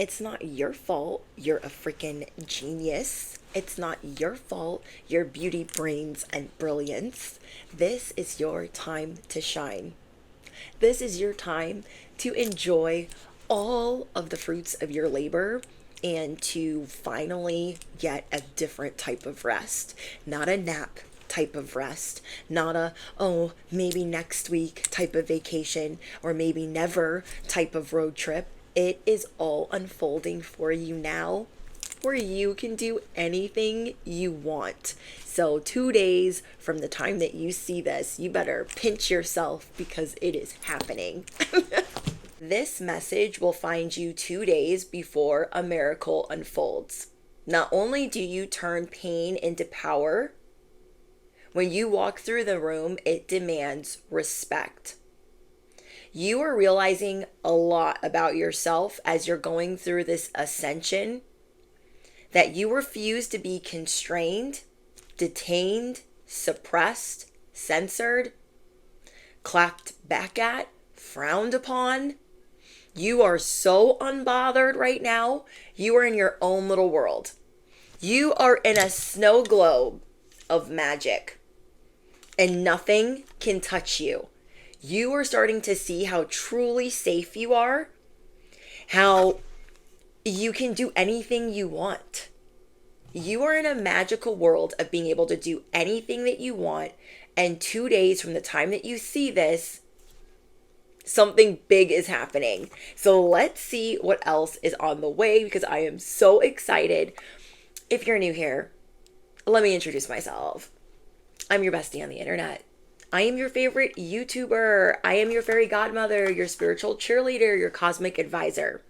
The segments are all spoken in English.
It's not your fault you're a freaking genius. It's not your fault your beauty, brains, and brilliance. This is your time to shine. This is your time to enjoy all of the fruits of your labor and to finally get a different type of rest. Not a nap type of rest, not a, oh, maybe next week type of vacation, or maybe never type of road trip. It is all unfolding for you now, where you can do anything you want. So, 2 days from the time that you see this, you better pinch yourself because it is happening. This message will find you 2 days before a miracle unfolds. Not only do you turn pain into power, when you walk through the room, it demands respect. You are realizing a lot about yourself as you're going through this ascension, that you refuse to be constrained, detained, suppressed, censored, clapped back at, frowned upon. You are so unbothered right now. You are in your own little world. You are in a snow globe of magic, and nothing can touch you. You are starting to see how truly safe you are, how you can do anything you want. You are in a magical world of being able to do anything that you want. And 2 days from the time that you see this, something big is happening. So let's see what else is on the way, because I am so excited. If you're new here, let me introduce myself. I'm your bestie on the internet. I am your favorite YouTuber. I am your fairy godmother, your spiritual cheerleader, your cosmic advisor.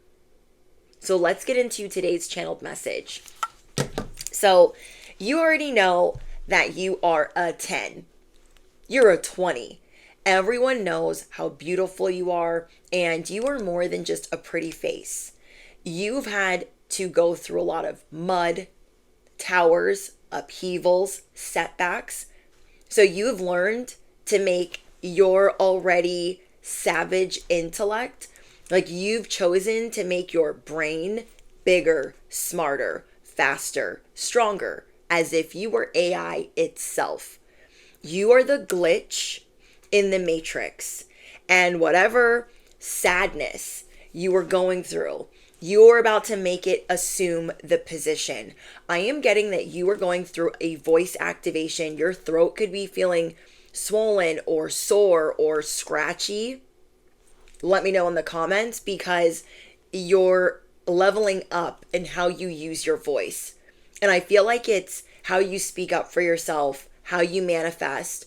So let's get into today's channeled message. So you already know that you are a 10. You're a 20. Everyone knows how beautiful you are, and you are more than just a pretty face. You've had to go through a lot of mud, towers, upheavals, setbacks. So you've learned to make your already savage intellect, like you've chosen to make your brain bigger, smarter, faster, stronger, as if you were AI itself. You are the glitch in the matrix, and whatever sadness you are going through, you are about to make it assume the position. I am getting that you are going through a voice activation. Your throat could be feeling swollen or sore or scratchy. Let me know in the comments, because you're leveling up in how you use your voice. And I feel like it's how you speak up for yourself, how you manifest,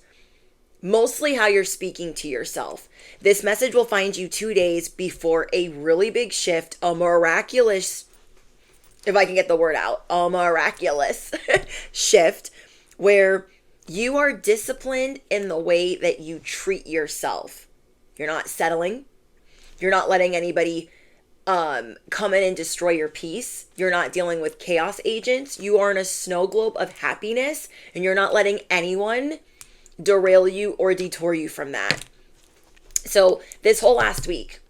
mostly how you're speaking to yourself. This message will find you 2 days before a really big shift, a miraculous, if I can get the word out, a miraculous shift where you are disciplined in the way that you treat yourself. You're not settling. You're not letting anybody come in and destroy your peace. You're not dealing with chaos agents. You are in a snow globe of happiness, and you're not letting anyone derail you or detour you from that. So this whole last week,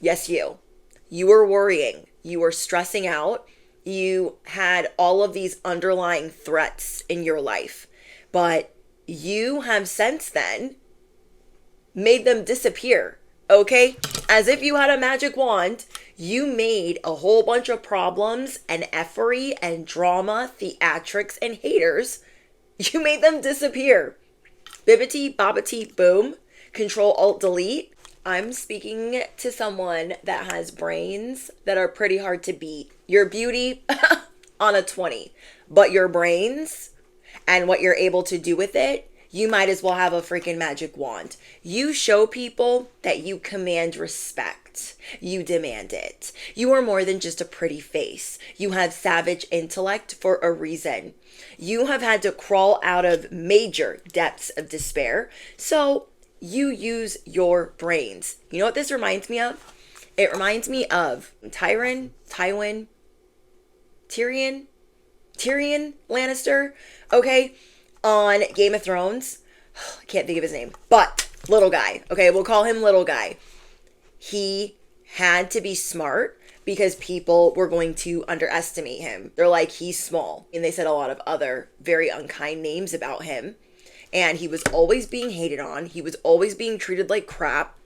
yes, you were worrying, you were stressing out, you had all of these underlying threats in your life, but you have since then made them disappear. Okay? As if you had a magic wand, you made a whole bunch of problems and effery and drama, theatrics, and haters. You made them disappear. Bibbity, bobbity, boom. Control, Alt, Delete. I'm speaking to someone that has brains that are pretty hard to beat. Your beauty on a 20. But your brains and what you're able to do with it, you might as well have a freaking magic wand. You show people that you command respect. You demand it. You are more than just a pretty face. You have savage intellect for a reason. You have had to crawl out of major depths of despair. So you use your brains. You know what this reminds me of? It reminds me of Tyrion Lannister, okay, on Game of Thrones. I can't think of his name, but little guy, okay, we'll call him little guy. He had to be smart, because people were going to underestimate him. They're like, he's small. And they said a lot of other very unkind names about him. And he was always being hated on. He was always being treated like crap,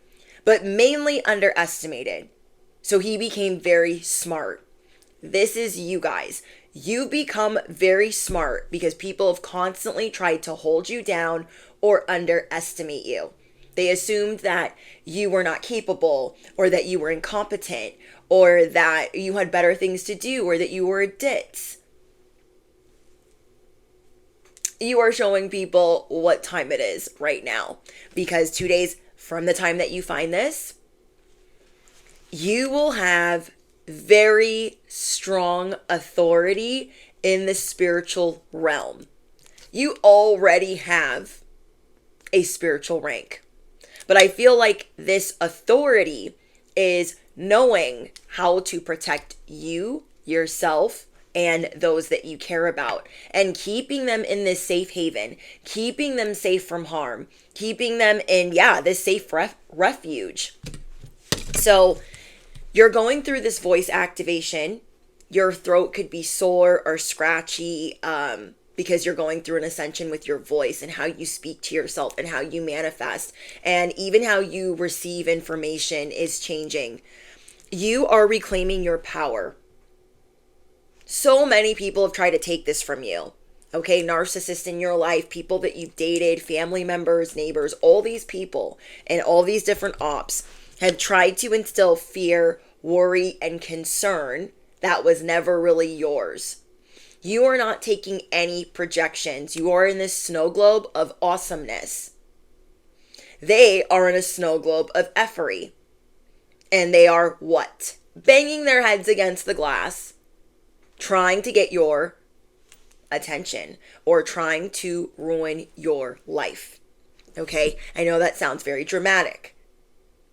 but mainly underestimated. So he became very smart. This is you guys. You become very smart because people have constantly tried to hold you down or underestimate you. They assumed that you were not capable, or that you were incompetent, or that you had better things to do, or that you were a ditz. You are showing people what time it is right now, because 2 days from the time that you find this, you will have very strong authority in the spiritual realm. You already have a spiritual rank. But I feel like this authority is knowing how to protect you, yourself, and those that you care about, and keeping them in this safe haven, keeping them safe from harm, keeping them in, this safe refuge. So you're going through this voice activation. Your throat could be sore or scratchy, because you're going through an ascension with your voice and how you speak to yourself and how you manifest, and even how you receive information is changing. You are reclaiming your power. So many people have tried to take this from you. Okay, narcissists in your life, people that you've dated, family members, neighbors, all these people and all these different ops have tried to instill fear, worry, and concern that was never really yours. You are not taking any projections. You are in this snow globe of awesomeness. They are in a snow globe of effery. And they are what? Banging their heads against the glass, trying to get your attention or trying to ruin your life. Okay? I know that sounds very dramatic,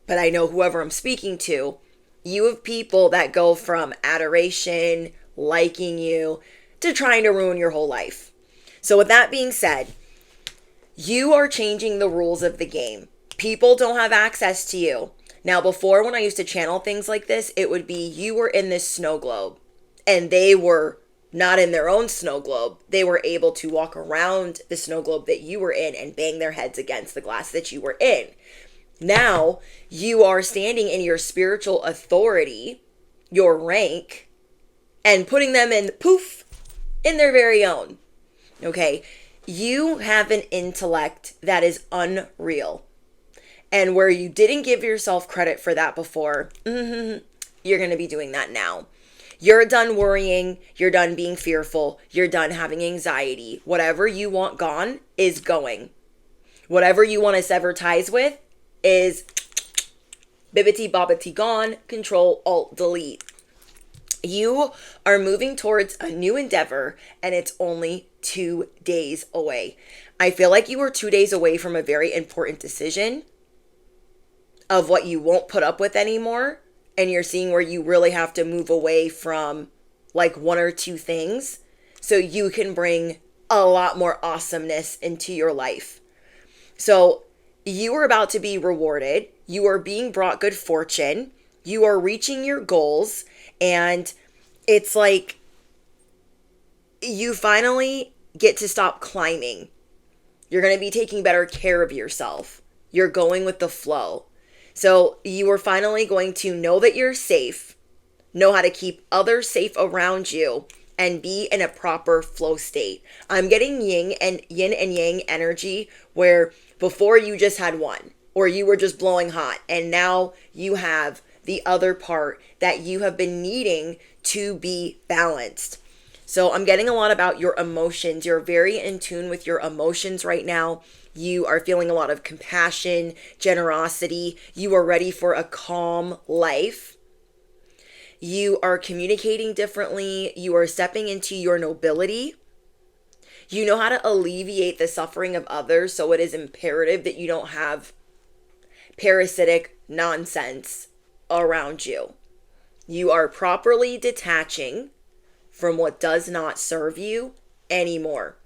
but I know whoever I'm speaking to, you have people that go from adoration, liking you, to trying to ruin your whole life. So with that being said, you are changing the rules of the game. People don't have access to you. Now, before, when I used to channel things like this, it would be you were in this snow globe and they were not in their own snow globe. They were able to walk around the snow globe that you were in and bang their heads against the glass that you were in. Now you are standing in your spiritual authority, your rank, and putting them in, poof, in their very own. Okay, you have an intellect that is unreal. And where you didn't give yourself credit for that before, you're going to be doing that now. You're done worrying. You're done being fearful. You're done having anxiety. Whatever you want gone is going. Whatever you want to sever ties with is bibbity bobbity gone. Control, Alt, Delete. You are moving towards a new endeavor, and it's only 2 days away. I feel like you were 2 days away from a very important decision of what you won't put up with anymore. And you're seeing where you really have to move away from like 1 or 2 things so you can bring a lot more awesomeness into your life. So you are about to be rewarded. You are being brought good fortune. You are reaching your goals. And it's like you finally get to stop climbing. You're going to be taking better care of yourself. You're going with the flow. So you are finally going to know that you're safe, know how to keep others safe around you, and be in a proper flow state. I'm getting yin and yang energy where before you just had one, or you were just blowing hot, and now you have the other part that you have been needing to be balanced. So I'm getting a lot about your emotions. You're very in tune with your emotions right now. You are feeling a lot of compassion, generosity. You are ready for a calm life. You are communicating differently. You are stepping into your nobility. You know how to alleviate the suffering of others. So it is imperative that you don't have parasitic nonsense around you. You are properly detaching from what does not serve you anymore.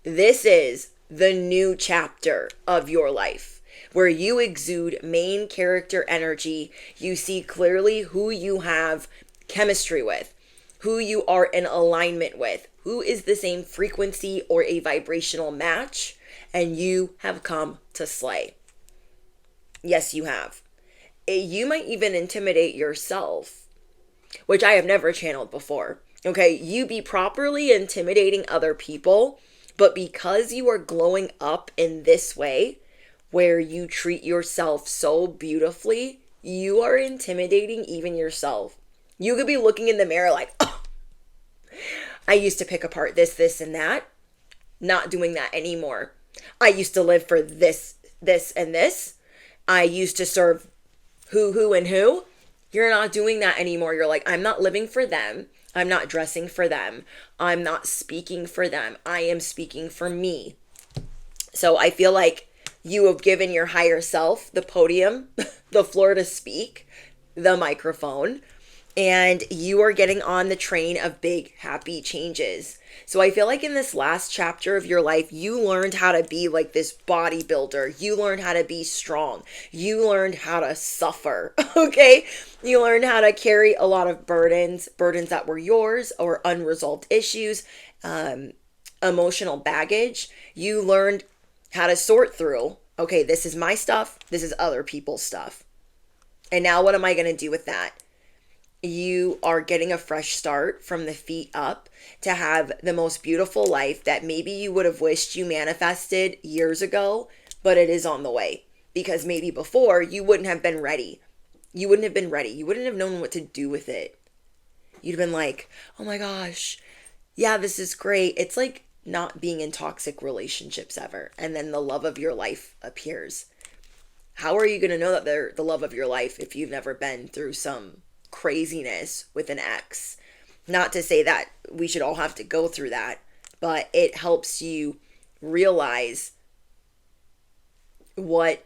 This is the new chapter of your life where you exude main character energy. You see clearly who you have chemistry with, who you are in alignment with, who is the same frequency or a vibrational match, and you have come to slay. Yes, you have. You might even intimidate yourself, which I have never channeled before. Okay, you be properly intimidating other people, but because you are glowing up in this way, where you treat yourself so beautifully, you are intimidating even yourself. You could be looking in the mirror like, oh, I used to pick apart this, and that. Not doing that anymore. I used to live for this, and this. I used to serve who, and who. You're not doing that anymore. You're like, I'm not living for them. I'm not dressing for them. I'm not speaking for them. I am speaking for me. So I feel like you have given your higher self the podium, the floor to speak, the microphone, and you are getting on the train of big, happy changes. So I feel like in this last chapter of your life, you learned how to be like this bodybuilder. You learned how to be strong. You learned how to suffer, okay? You learned how to carry a lot of burdens that were yours or unresolved issues, emotional baggage. You learned how to sort through, okay, this is my stuff, this is other people's stuff. And now what am I going to do with that? You are getting a fresh start from the feet up to have the most beautiful life that maybe you would have wished you manifested years ago, but it is on the way. Because maybe before you wouldn't have been ready. You wouldn't have been ready. You wouldn't have known what to do with it. You'd have been like, oh my gosh, yeah, this is great. It's like not being in toxic relationships ever, and then the love of your life appears. How are you going to know that they're the love of your life if you've never been through some craziness with an ex? Not to say that we should all have to go through that, but it helps you realize what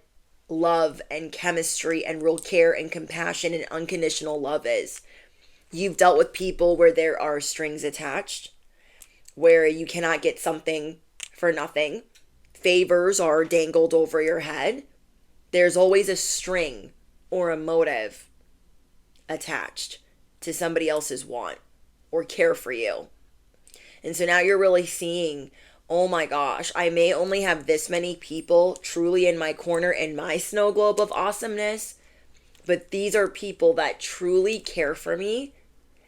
love and chemistry and real care and compassion and unconditional love is. You've dealt with people where there are strings attached, where you cannot get something for nothing. Favors are dangled over your head. There's always a string or a motive attached to somebody else's want or care for you. And so now you're really seeing, oh my gosh, I may only have this many people truly in my corner in my snow globe of awesomeness, but these are people that truly care for me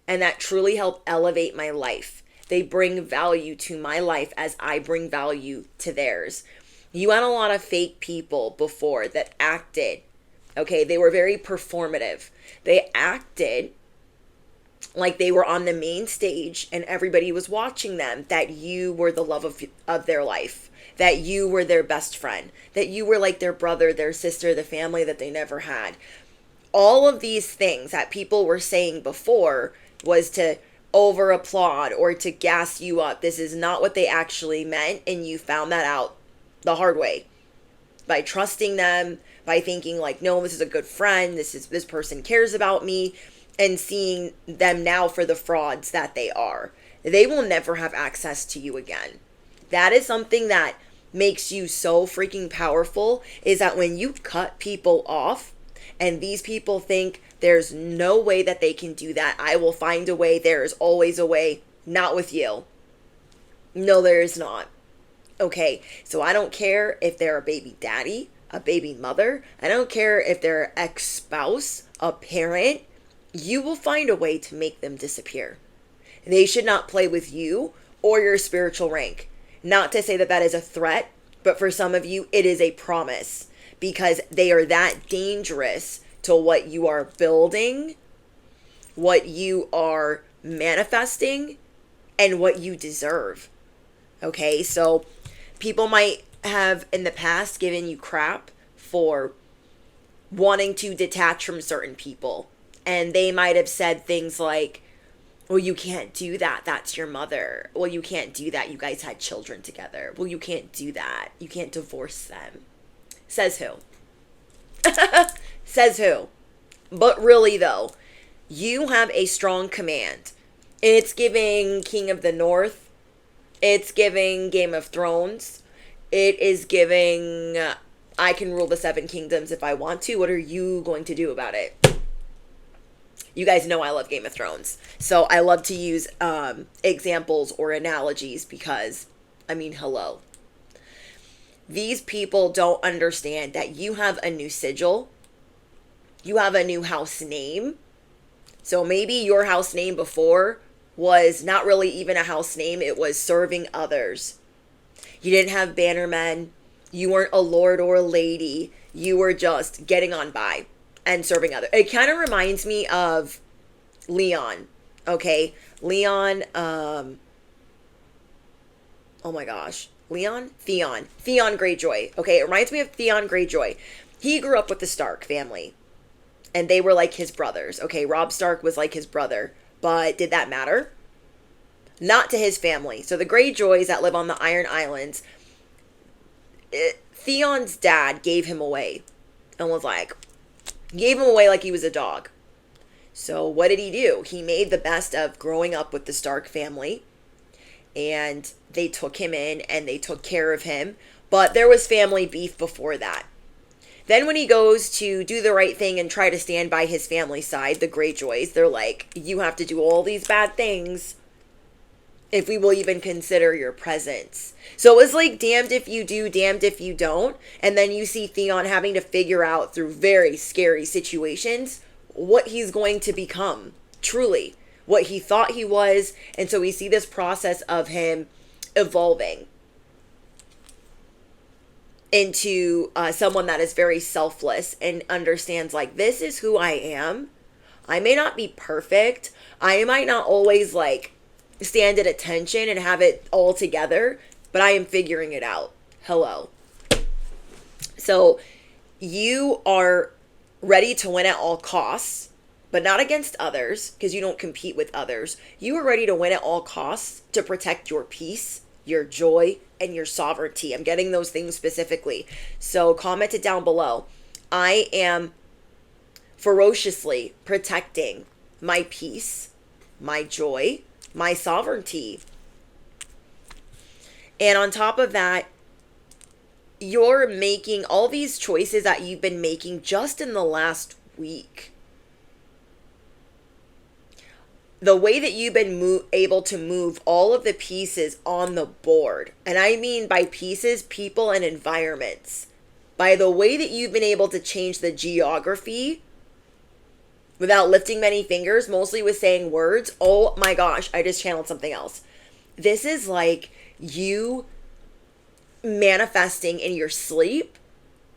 and that truly help elevate my life. They bring value to my life as I bring value to theirs. You had a lot of fake people before that acted, okay? They were very performative. They acted like they were on the main stage and everybody was watching them, that you were the love of their life, that you were their best friend, that you were like their brother, their sister, the family that they never had. All of these things that people were saying before was to over applaud or to gas you up. This is not what they actually meant, and you found that out the hard way by trusting them, by thinking like, no, this is a good friend, this person cares about me, and seeing them now for the frauds that they are. They will never have access to you again. That is something that makes you so freaking powerful, is that when you cut people off and these people think there's no way that they can do that, I will find a way, there is always a way, not with you. No, there is not. Okay, so I don't care if they're a baby daddy, a baby mother. I don't care if they're an ex-spouse, a parent. You will find a way to make them disappear. They should not play with you or your spiritual rank. Not to say that that is a threat, but for some of you, it is a promise, because they are that dangerous to what you are building, what you are manifesting, and what you deserve. Okay, so people might have in the past given you crap for wanting to detach from certain people. And they might have said things like, well, you can't do that. That's your mother. Well, you can't do that. You guys had children together. Well, you can't do that. You can't divorce them. Says who? Says who? But really, though, you have a strong command. It's giving King of the North. It's giving Game of Thrones. It is giving I can rule the 7 kingdoms if I want to. What are you going to do about it? You guys know I love Game of Thrones. So I love to use examples or analogies because, I mean, hello. These people don't understand that you have a new sigil. You have a new house name. So maybe your house name before was not really even a house name. It was serving others. You didn't have bannermen. You weren't a lord or a lady. You were just getting on by and serving others. It kind of reminds me of Leon. Okay. Leon, oh my gosh. Theon Greyjoy. Okay. It reminds me of Theon Greyjoy. He grew up with the Stark family and they were like his brothers. Okay. Robb Stark was like his brother, but did that matter? Not to his family. So the Greyjoys that live on the Iron Islands, Theon's dad gave him away and was like, gave him away like he was a dog. So what did he do? He made the best of growing up with the Stark family, and they took him in and they took care of him. But there was family beef before that. Then when he goes to do the right thing and try to stand by his family side, the Greyjoys, they're like, you have to do all these bad things if we will even consider your presence. So it was like damned if you do, damned if you don't. And then you see Theon having to figure out through very scary situations what he's going to become, truly, what he thought he was. And so we see this process of him evolving into someone that is very selfless and understands, like, this is who I am. I may not be perfect. I might not always, like, stand at attention and have it all together, but I am figuring it out. Hello. So you are ready to win at all costs, but not against others, because you don't compete with others. You are ready to win at all costs to protect your peace, your joy, and your sovereignty. I'm getting those things specifically. So comment it down below. I am ferociously protecting my peace, my joy, my sovereignty. And on top of that, you're making all these choices that you've been making just in the last week. The way that you've been able to move all of the pieces on the board, and I mean by pieces, people and environments, by the way that you've been able to change the geography without lifting many fingers, mostly with saying words. Oh my gosh, I just channeled something else. This is like you manifesting in your sleep,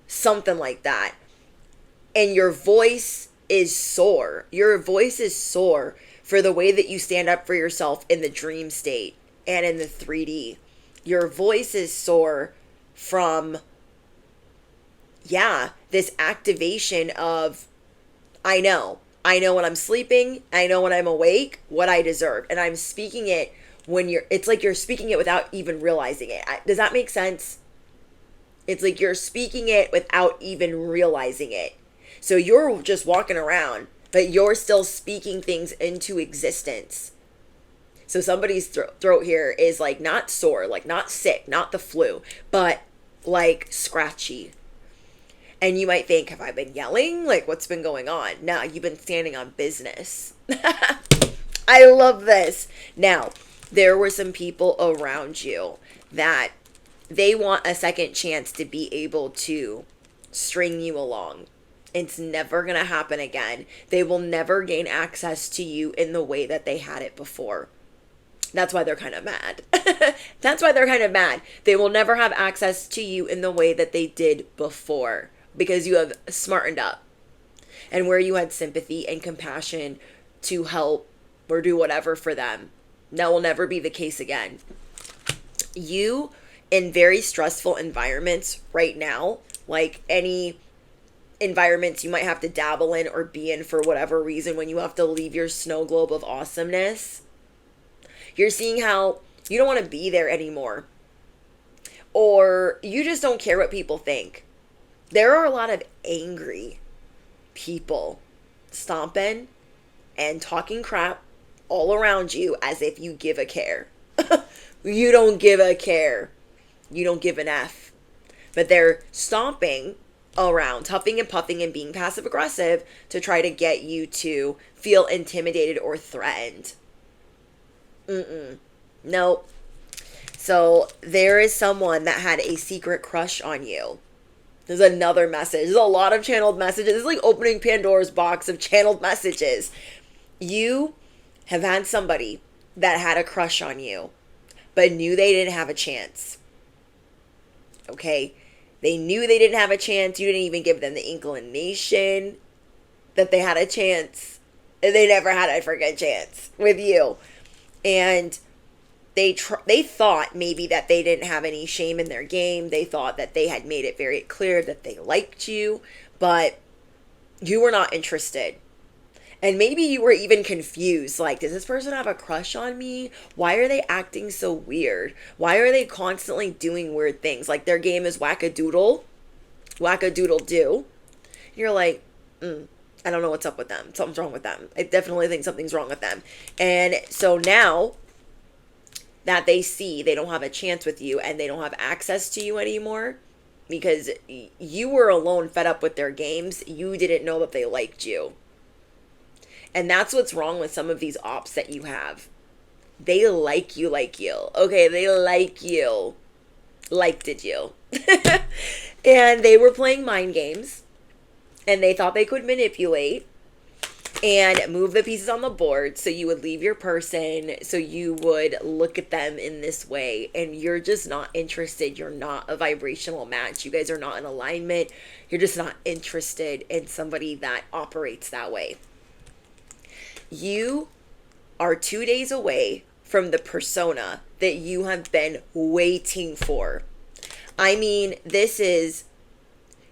something like that. And your voice is sore. Your voice is sore for the way that you stand up for yourself in the dream state and in the 3D. Your voice is sore from, this activation of, I know when I'm sleeping, I know when I'm awake, what I deserve. And I'm speaking it it's like you're speaking it without even realizing it. Does that make sense? It's like you're speaking it without even realizing it. So you're just walking around, but you're still speaking things into existence. So somebody's throat here is like not sore, like not sick, not the flu, but like scratchy. And you might think, have I been yelling? Like, what's been going on? No, you've been standing on business. I love this. Now, there were some people around you that they want a second chance to be able to string you along. It's never going to happen again. They will never gain access to you in the way that they had it before. That's why they're kind of mad. That's why they're kind of mad. They will never have access to you in the way that they did before, because you have smartened up. And where you had sympathy and compassion to help or do whatever for them, that will never be the case again. You, in very stressful environments right now, like any environments you might have to dabble in or be in for whatever reason, when you have to leave your snow globe of awesomeness, you're seeing how you don't want to be there anymore. Or you just don't care what people think. There are a lot of angry people stomping and talking crap all around you as if you give a care. You don't give a care. You don't give an F. But they're stomping around, huffing and puffing and being passive aggressive to try to get you to feel intimidated or threatened. Nope. So there is someone that had a secret crush on you. There's another message. There's a lot of channeled messages. It's like opening Pandora's box of channeled messages. You have had somebody that had a crush on you, but knew they didn't have a chance. Okay? They knew they didn't have a chance. You didn't even give them the inclination that they had a chance. And they never had a freaking chance with you. And they thought maybe that they didn't have any shame in their game. They thought that they had made it very clear that they liked you, but you were not interested. And maybe you were even confused. Like, does this person have a crush on me? Why are they acting so weird? Why are they constantly doing weird things? Like, their game is wackadoodle do. You're like, I don't know what's up with them. Something's wrong with them. I definitely think something's wrong with them. And so now that they see they don't have a chance with you and they don't have access to you anymore because you were alone, fed up with their games, you didn't know that they liked you. And that's what's wrong with some of these ops that you have. They like you. Okay, they like you. Liked you. And they were playing mind games. And they thought they could manipulate and move the pieces on the board so you would leave your person, so you would look at them in this way. And you're just not interested. You're not a vibrational match. You guys are not in alignment. You're just not interested in somebody that operates that way. You are 2 days away from the persona that you have been waiting for. I mean, this is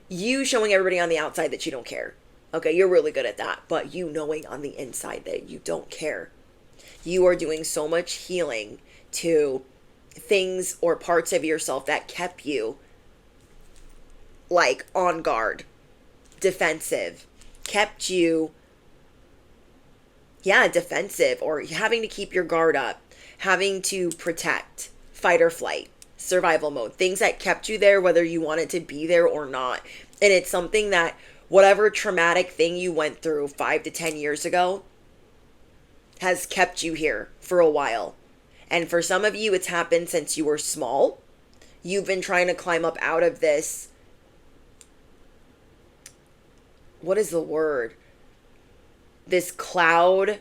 you showing everybody on the outside that you don't care. Okay, you're really good at that, but you knowing on the inside that you don't care. You are doing so much healing to things or parts of yourself that kept you like on guard, defensive, kept you defensive, or having to keep your guard up, having to protect, fight or flight, survival mode, things that kept you there whether you wanted to be there or not. And it's something that whatever traumatic thing you went through 5 to 10 years ago has kept you here for a while. And for some of you, it's happened since you were small. You've been trying to climb up out of this, what is the word? This cloud,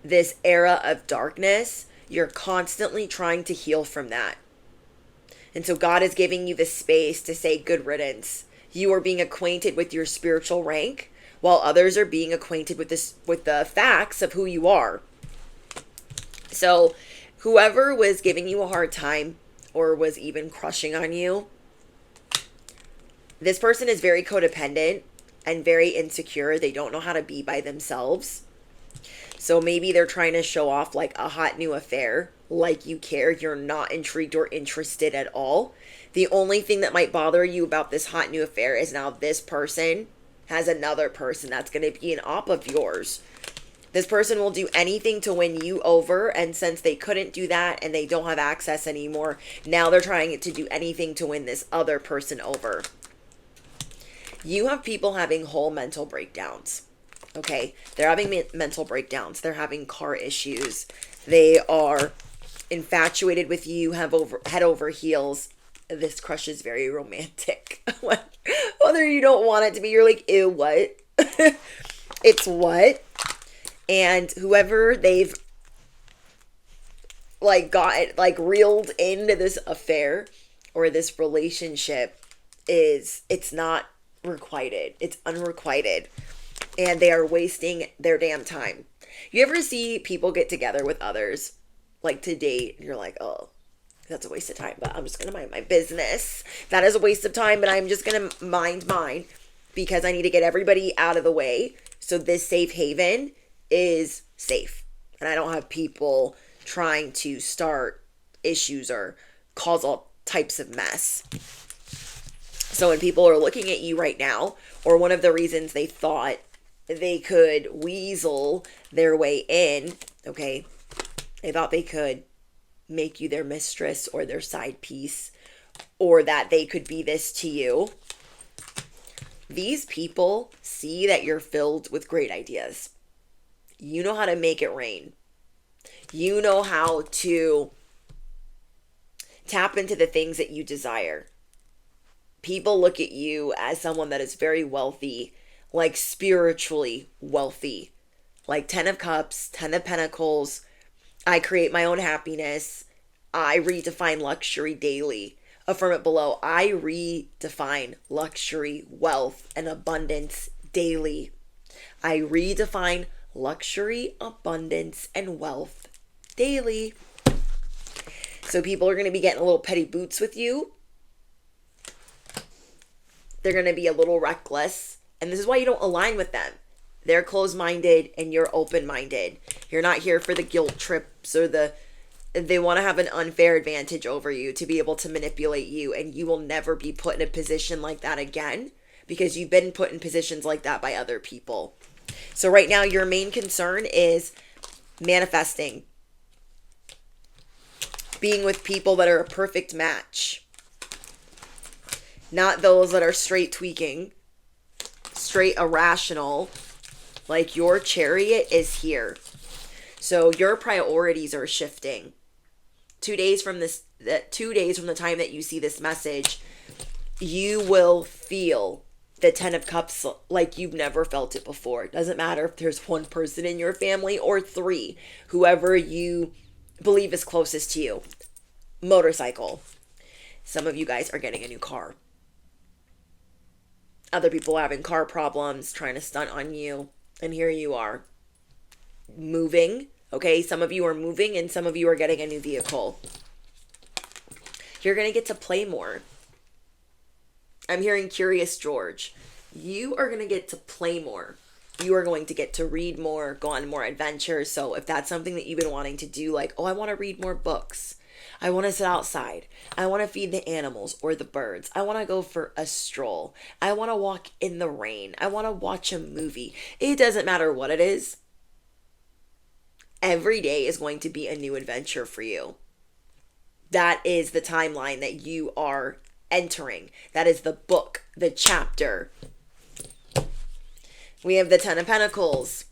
this era of darkness. You're constantly trying to heal from that. And so God is giving you the space to say good riddance. You are being acquainted with your spiritual rank, while others are being acquainted with the facts of who you are. So whoever was giving you a hard time or was even crushing on you, this person is very codependent and very insecure. They don't know how to be by themselves. So maybe they're trying to show off like a hot new affair, like you care. You're not intrigued or interested at all. The only thing that might bother you about this hot new affair is now this person has another person that's going to be an op of yours. This person will do anything to win you over, and since they couldn't do that and they don't have access anymore, now they're trying to do anything to win this other person over. You have people having whole mental breakdowns. Okay, they're having mental breakdowns. They're having car issues. They are infatuated with you, have head over heels. This crush is very romantic. Whether you don't want it to be, you're like, ew, what? It's what? And whoever they've reeled into this affair or this relationship it's not requited. It's unrequited. And they are wasting their damn time. You ever see people get together with others, like to date, and you're like, oh, that's a waste of time, but I'm just going to mind my business. That is a waste of time, but I'm just going to mind mine because I need to get everybody out of the way. So this safe haven is safe. And I don't have people trying to start issues or cause all types of mess. So when people are looking at you right now, or one of the reasons they thought they could weasel their way in, okay, they thought they could make you their mistress or their side piece, or that they could be this to you. These people see that you're filled with great ideas. You know how to make it rain. You know how to tap into the things that you desire. People look at you as someone that is very wealthy, like spiritually wealthy, like 10 of Cups, 10 of Pentacles. I create my own happiness. I redefine luxury daily. Affirm it below. I redefine luxury, wealth, and abundance daily. I redefine luxury, abundance, and wealth daily. So people are going to be getting a little petty boots with you. They're going to be a little reckless. And this is why you don't align with them. They're closed-minded and you're open-minded. You're not here for the guilt trips or they want to have an unfair advantage over you to be able to manipulate you. And you will never be put in a position like that again because you've been put in positions like that by other people. So right now your main concern is manifesting. Being with people that are a perfect match. Not those that are straight tweaking, straight irrational. Like your chariot is here. So your priorities are shifting. 2 days from the time that you see this message, you will feel the 10 of Cups like you've never felt it before. It doesn't matter if there's one person in your family or 3, whoever you believe is closest to you. Motorcycle. Some of you guys are getting a new car. Other people are having car problems, trying to stunt on you. And here you are. Moving. Okay, some of you are moving and some of you are getting a new vehicle. You're going to get to play more. I'm hearing Curious George. You are going to get to play more. You are going to get to read more, go on more adventures. So if that's something that you've been wanting to do, like, oh, I want to read more books. I want to sit outside. I want to feed the animals or the birds. I want to go for a stroll. I want to walk in the rain. I want to watch a movie. It doesn't matter what it is. Every day is going to be a new adventure for you. That is the timeline that you are entering. That is the book, the chapter. We have the 10 of Pentacles.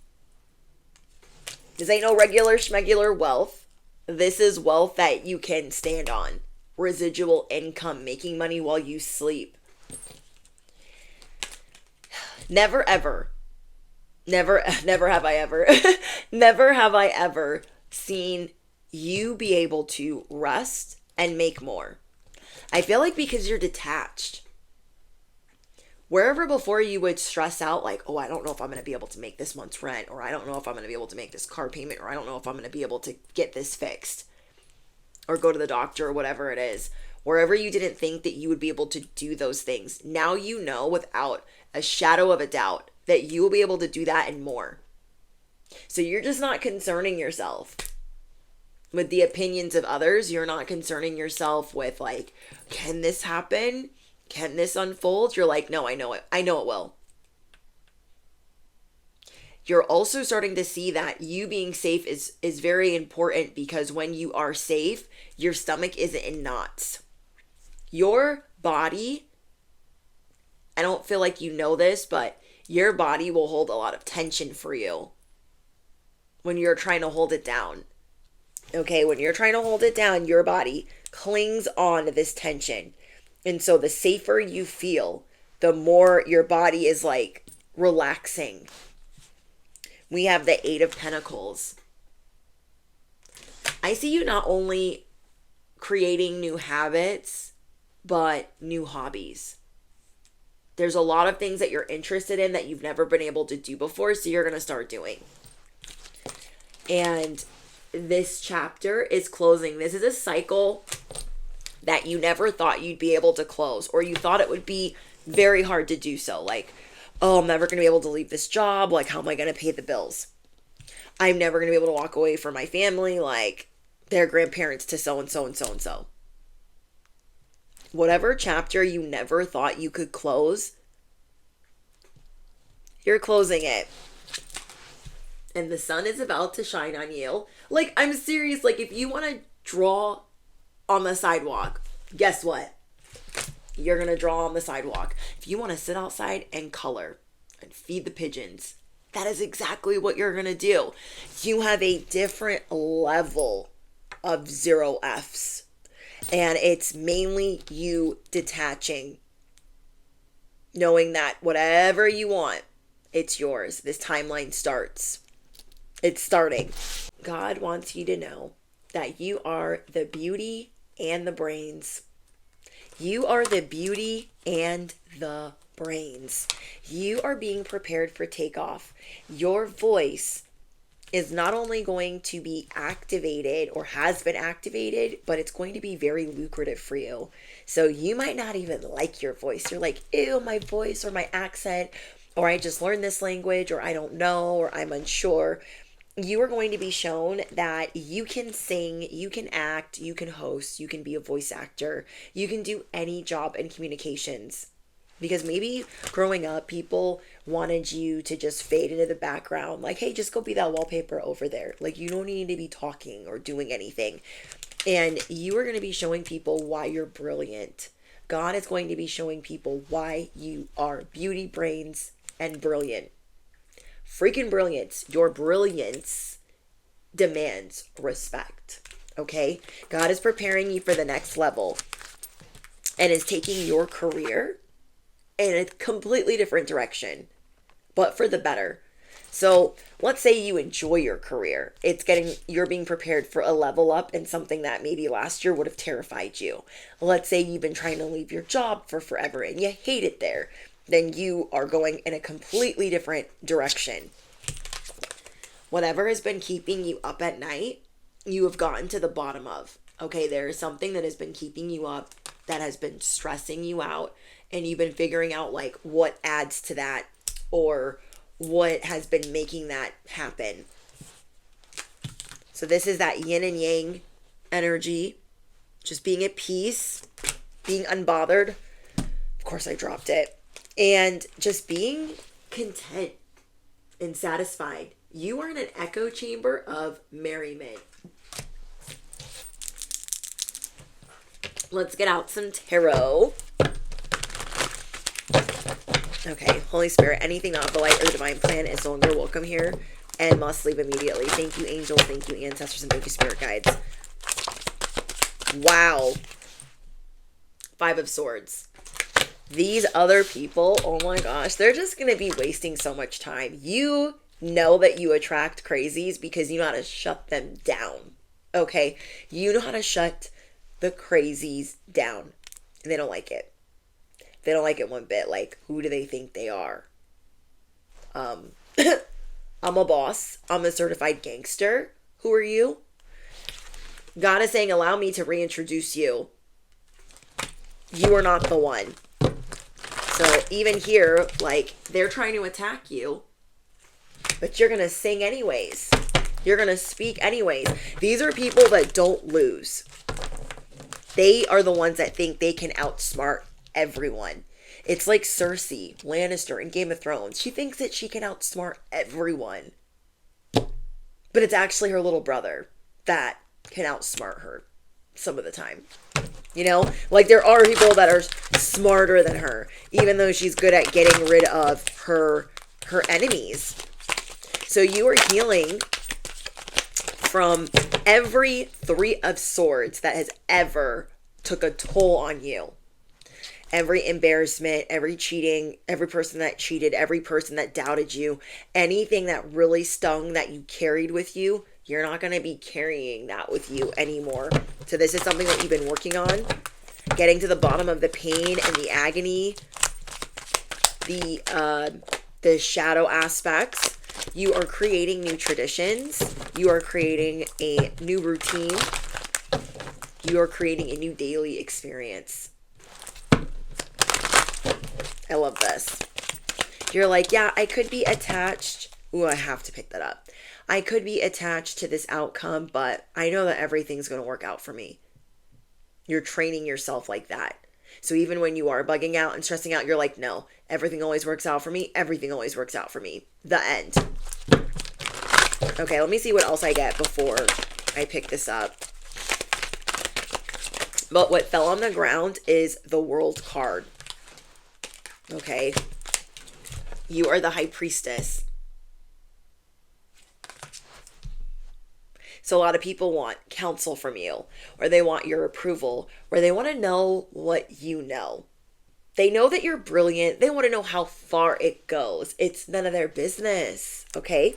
This ain't no regular schmegular wealth. This is wealth that you can stand on. Residual income, making money while you sleep. Never ever never have I ever, never have I ever seen you be able to rest and make more. I feel like because you're detached. Wherever before you would stress out like, oh, I don't know if I'm going to be able to make this month's rent, or I don't know if I'm going to be able to make this car payment, or I don't know if I'm going to be able to get this fixed, or go to the doctor, or whatever it is. Wherever you didn't think that you would be able to do those things, now you know without a shadow of a doubt that you will be able to do that and more. So you're just not concerning yourself with the opinions of others. You're not concerning yourself with like, can this happen? Can this unfold? You're like, no, I know it. I know it will. You're also starting to see that you being safe is very important, because when you are safe, your stomach isn't in knots. Your body, I don't feel like you know this, but your body will hold a lot of tension for you when you're trying to hold it down. Okay, when you're trying to hold it down, your body clings on to this tension. And so the safer you feel, the more your body is like relaxing. We have the 8 of Pentacles. I see you not only creating new habits, but new hobbies. There's a lot of things that you're interested in that you've never been able to do before, so you're going to start doing. And this chapter is closing. This is a cycle that you never thought you'd be able to close, or you thought it would be very hard to do so. Like, oh, I'm never going to be able to leave this job. Like, how am I going to pay the bills? I'm never going to be able to walk away from my family, like their grandparents to so-and-so and so-and-so. Whatever chapter you never thought you could close, you're closing it. And the sun is about to shine on you. Like, I'm serious. Like, if you want to draw on the sidewalk, guess what? you're going to draw on the sidewalk. If you want to sit outside and color and feed the pigeons, that is exactly what you're going to do. You have a different level of 0Fs. And it's mainly you detaching, knowing that whatever you want, it's yours. This timeline starts. It's starting. God wants you to know that you are the beauty and the brains. You are the beauty and the brains. You are being prepared for takeoff. Your voice is not only going to be activated or has been activated, but it's going to be very lucrative for you. So you might not even like your voice. You're like, ew, my voice or my accent, or I just learned this language, or I don't know, or I'm unsure. You are going to be shown that you can sing, you can act, you can host, you can be a voice actor, you can do any job in communications. Because maybe growing up, people wanted you to just fade into the background. Like, hey, just go be that wallpaper over there. Like, you don't need to be talking or doing anything. And you are going to be showing people why you're brilliant. God is going to be showing people why you are beauty, brains, and brilliant. Freaking brilliance. Your brilliance demands respect. Okay? God is preparing you for the next level and is taking your career in a completely different direction, but for the better. So let's say you enjoy your career. You're being prepared for a level up in something that maybe last year would have terrified you. Let's say you've been trying to leave your job for forever and you hate it there. Then you are going in a completely different direction. Whatever has been keeping you up at night, you have gotten to the bottom of. Okay, there is something that has been keeping you up, that has been stressing you out, and you've been figuring out like what adds to that or what has been making that happen. So this is that yin and yang energy, just being at peace, being unbothered. Of course I dropped it. And just being content and satisfied. You are in an echo chamber of merriment. Let's get out some tarot. Okay, Holy Spirit, anything not of the light or the divine plan is no longer welcome here and must leave immediately. Thank you, angels. Thank you, ancestors. And thank you, spirit guides. Wow. 5 of Swords. These other people, oh my gosh, they're just going to be wasting so much time. You know that you attract crazies because you know how to shut them down. Okay? You know how to shut the crazies down. And they don't like it. They don't like it one bit. Like, who do they think they are? I'm a boss. I'm a certified gangster. Who are you? God is saying, allow me to reintroduce you. You are not the one. So even here, like, they're trying to attack you, but you're going to sing anyways. You're going to speak anyways. These are people that don't lose. They are the ones that think they can outsmart everyone. It's like Cersei Lannister in Game of Thrones. She thinks that she can outsmart everyone. But it's actually her little brother that can outsmart her some of the time. You know? Like, there are people that are smarter than her, even though she's good at getting rid of her enemies. So you are healing from every 3 of Swords that has ever took a toll on you. Every embarrassment, every cheating, every person that cheated, every person that doubted you, anything that really stung that you carried with you, you're not going to be carrying that with you anymore. So this is something that you've been working on, getting to the bottom of the pain and the agony, the shadow aspects. You are creating new traditions. You are creating a new routine. You are creating a new daily experience. I love this. You're like, yeah, I could be attached. Ooh, I have to pick that up. I could be attached to this outcome, but I know that everything's going to work out for me. You're training yourself like that. So even when you are bugging out and stressing out, you're like, no, everything always works out for me. Everything always works out for me. The end. Okay, let me see what else I get before I pick this up. But what fell on the ground is the World card. Okay? You are the High Priestess. So a lot of people want counsel from you, or they want your approval, or they want to know what you know. They know that you're brilliant. They want to know how far it goes. It's none of their business, okay?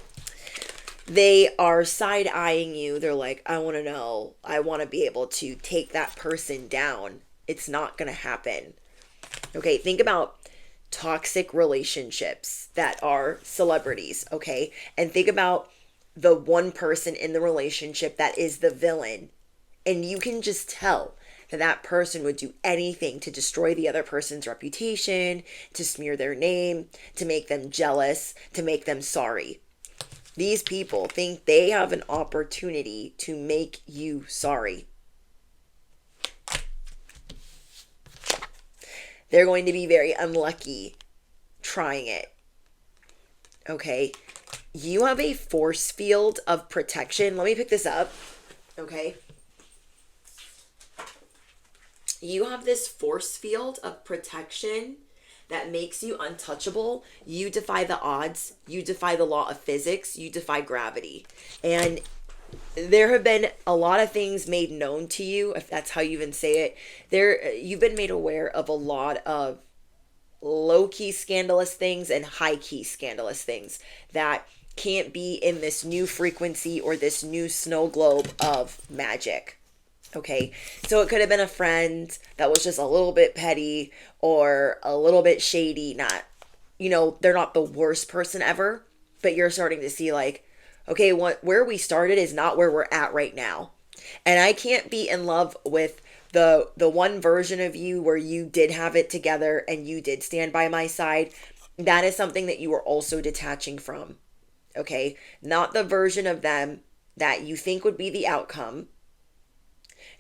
They are side-eyeing you. They're like, I want to know. I want to be able to take that person down. It's not going to happen. Okay, think about toxic relationships that are celebrities, okay? And think about the one person in the relationship that is the villain. And you can just tell that that person would do anything to destroy the other person's reputation, to smear their name, to make them jealous, to make them sorry. These people think they have an opportunity to make you sorry. They're going to be very unlucky trying it. Okay? You have a force field of protection. Let me pick this up. Okay? You have this force field of protection that makes you untouchable. You defy the odds. You defy the law of physics. You defy gravity. And there have been a lot of things made known to you, if that's how you even say it. You've been made aware of a lot of low-key scandalous things and high-key scandalous things that can't be in this new frequency or this new snow globe of magic. Okay, so it could have been a friend that was just a little bit petty or a little bit shady. Not, they're not the worst person ever, but you're starting to see like, okay, where we started is not where we're at right now. And I can't be in love with the one version of you where you did have it together and you did stand by my side. That is something that you are also detaching from. Okay, not the version of them that you think would be the outcome.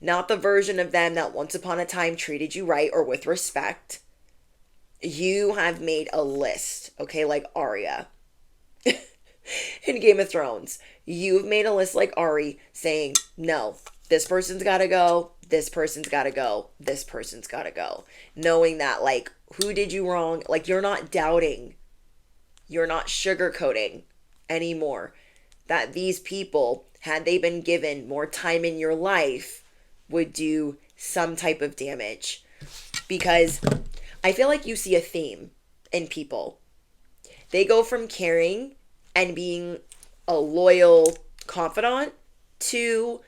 Not the version of them that once upon a time treated you right or with respect. You have made a list, okay, like Arya in Game of Thrones. You've made a list like Arya saying, no, this person's got to go, this person's got to go, this person's got to go. Knowing that, like, who did you wrong? Like, you're not doubting. You're not sugarcoating anymore. That these people, had they been given more time in your life, would do some type of damage. Because I feel like you see a theme in people. They go from caring and being a loyal confidant to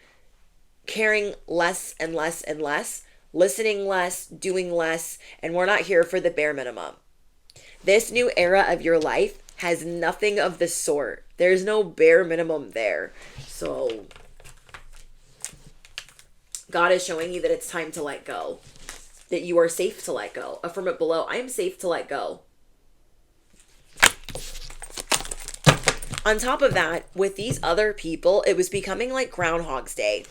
caring less and less and less, listening less, doing less, and we're not here for the bare minimum. This new era of your life has nothing of the sort. There's no bare minimum there. So God is showing you that it's time to let go. That you are safe to let go. Affirm it below. I am safe to let go. On top of that, with these other people, it was becoming like Groundhog's Day.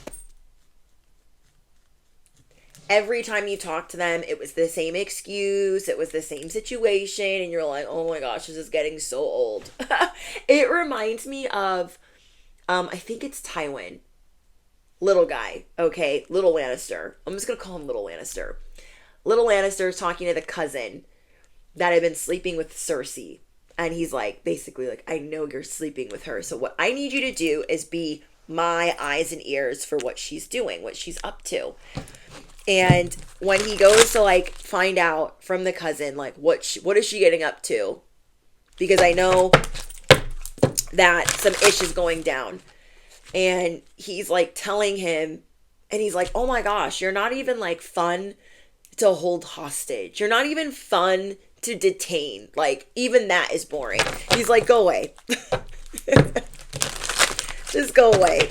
Every time you talk to them, it was the same excuse. It was the same situation. And you're like, oh my gosh, this is getting so old. It reminds me of, I think it's Tywin. Little guy, okay? Little Lannister. I'm just going to call him Little Lannister. Little Lannister is talking to the cousin that had been sleeping with Cersei. And he's like, basically like, I know you're sleeping with her. So what I need you to do is be my eyes and ears for what she's doing, what she's up to. And when he goes to like find out from the cousin, like what is she getting up to? Because I know that some ish is going down. And he's like telling him, and he's like, oh my gosh, you're not even like fun to hold hostage. You're not even fun to detain. Like, even that is boring. He's like, go away. Just go away.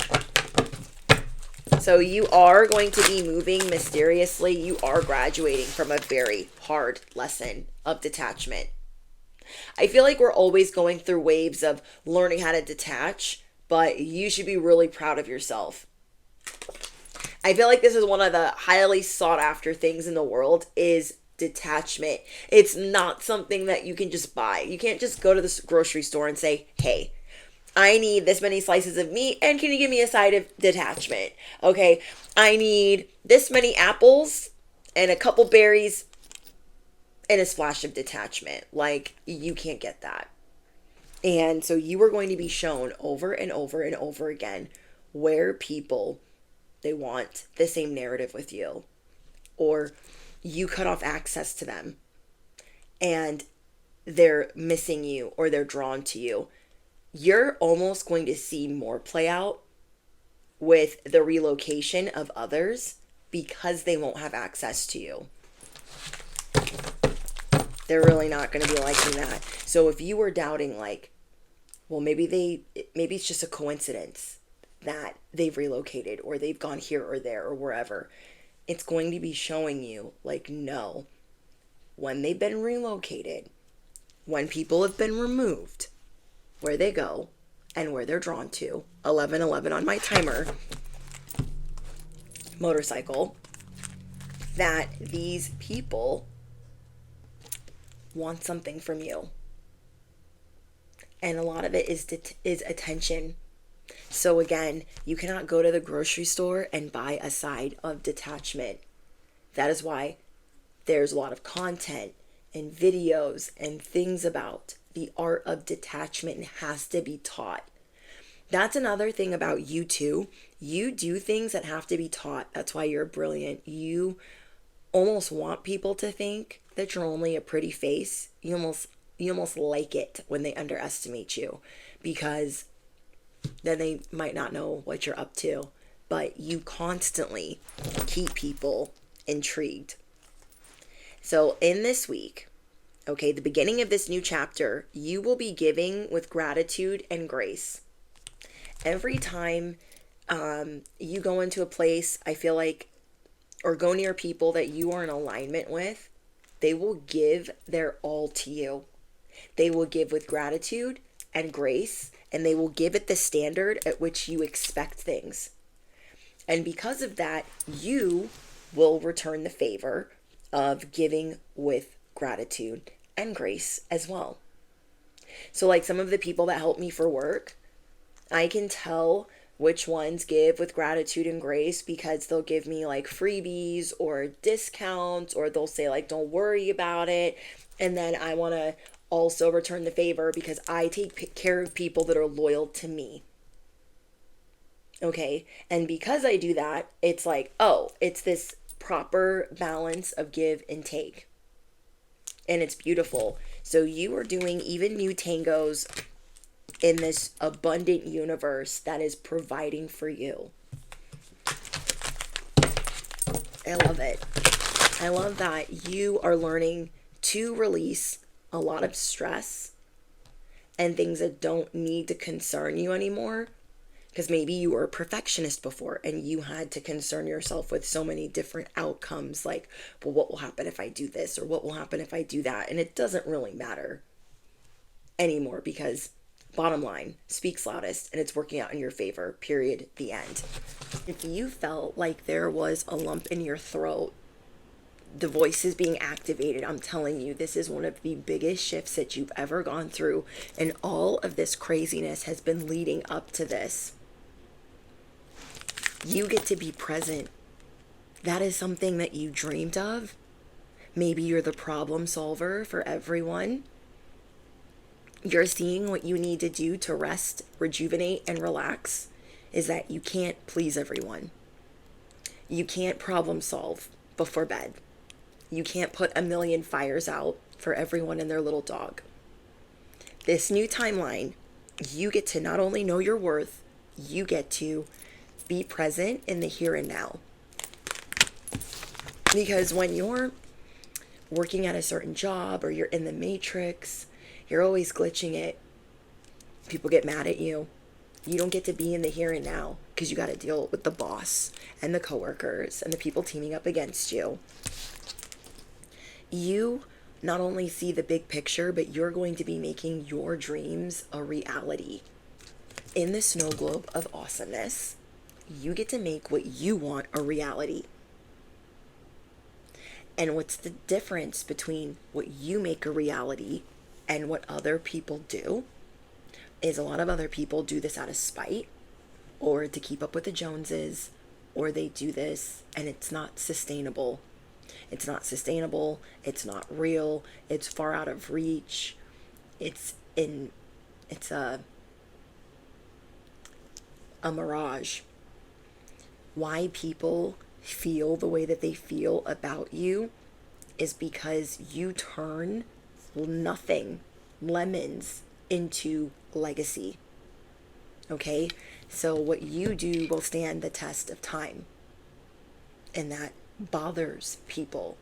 So you are going to be moving mysteriously. You are graduating from a very hard lesson of detachment. I feel like we're always going through waves of learning how to detach, but you should be really proud of yourself. I feel like this is one of the highly sought after things in the world is detachment. It's not something that you can just buy. You can't just go to the grocery store and say, hey, I need this many slices of meat, and can you give me a side of detachment? Okay, I need this many apples and a couple berries and a splash of detachment. Like, you can't get that. And so you are going to be shown over and over and over again where people, they want the same narrative with you, or you cut off access to them and they're missing you or they're drawn to you. You're almost going to see more play out with the relocation of others because they won't have access to you. They're really not going to be liking that. So if you were doubting, like, well, maybe it's just a coincidence that they've relocated or they've gone here or there or wherever, it's going to be showing you, like, no, when they've been relocated, when people have been removed, where they go and where they're drawn to. 1111 on my timer motorcycle, that these people want something from you. And a lot of it is attention. So again, you cannot go to the grocery store and buy a side of detachment. That is why there's a lot of content and videos and things about the art of detachment has to be taught. That's another thing about you too. You do things that have to be taught. That's why you're brilliant. You almost want people to think that you're only a pretty face. You almost like it when they underestimate you, because then they might not know what you're up to. But you constantly keep people intrigued. So in this week, okay, the beginning of this new chapter, you will be giving with gratitude and grace. Every time you go into a place, I feel like, or go near people that you are in alignment with, they will give their all to you. They will give with gratitude and grace, and they will give at the standard at which you expect things. And because of that, you will return the favor of giving with gratitude and grace as well. So like some of the people that help me for work, I can tell which ones give with gratitude and grace because they'll give me like freebies or discounts, or they'll say like, don't worry about it. And then I want to also return the favor because I take care of people that are loyal to me. Okay. And because I do that, it's like, oh, it's this proper balance of give and take. And it's beautiful. So you are doing even new tangos in this abundant universe that is providing for you. I love it. I love that you are learning to release a lot of stress and things that don't need to concern you anymore. Because maybe you were a perfectionist before and you had to concern yourself with so many different outcomes, like, well, what will happen if I do this, or what will happen if I do that? And it doesn't really matter anymore because bottom line speaks loudest and it's working out in your favor, period, the end. If you felt like there was a lump in your throat, the voice is being activated, I'm telling you, this is one of the biggest shifts that you've ever gone through. And all of this craziness has been leading up to this. You get to be present. That is something that you dreamed of. Maybe you're the problem solver for everyone. You're seeing what you need to do to rest, rejuvenate, and relax is that you can't please everyone. You can't problem solve before bed. You can't put a million fires out for everyone and their little dog. This new timeline, you get to not only know your worth, you get to be present in the here and now. Because when you're working at a certain job or you're in the matrix, you're always glitching it. People get mad at you. You don't get to be in the here and now because you got to deal with the boss and the coworkers and the people teaming up against you. You not only see the big picture, but you're going to be making your dreams a reality. In the snow globe of awesomeness, you get to make what you want a reality. And what's the difference between what you make a reality and what other people do? is a lot of other people do this out of spite or to keep up with the Joneses, or they do this and it's not sustainable. It's not sustainable. It's not real. It's far out of reach. It's in, it's a mirage. Why people feel the way that they feel about you is because you turn nothing, lemons, into legacy. Okay? So what you do will stand the test of time. And that bothers people.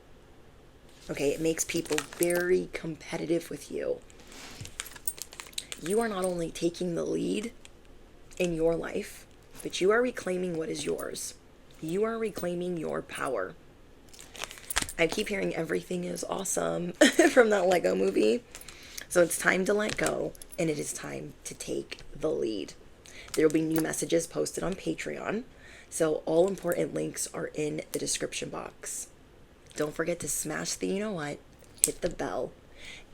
Okay? It makes people very competitive with you. You are not only taking the lead in your life, but you are reclaiming what is yours. You are reclaiming your power. I keep hearing everything is awesome from that Lego movie. So it's time to let go, and it is time to take the lead. There will be new messages posted on Patreon. So all important links are in the description box. Don't forget to smash the you know what, hit the bell,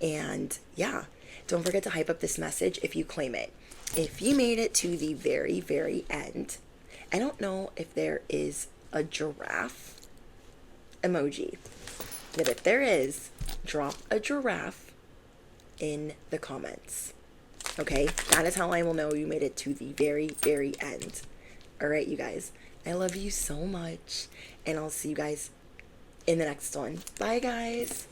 and yeah, don't forget to hype up this message if you claim it. If you made it to the very, very end, I don't know if there is a giraffe emoji, but if there is, drop a giraffe in the comments. Okay, that is how I will know you made it to the very, very end. All right, you guys, I love you so much, and I'll see you guys in the next one. Bye, guys.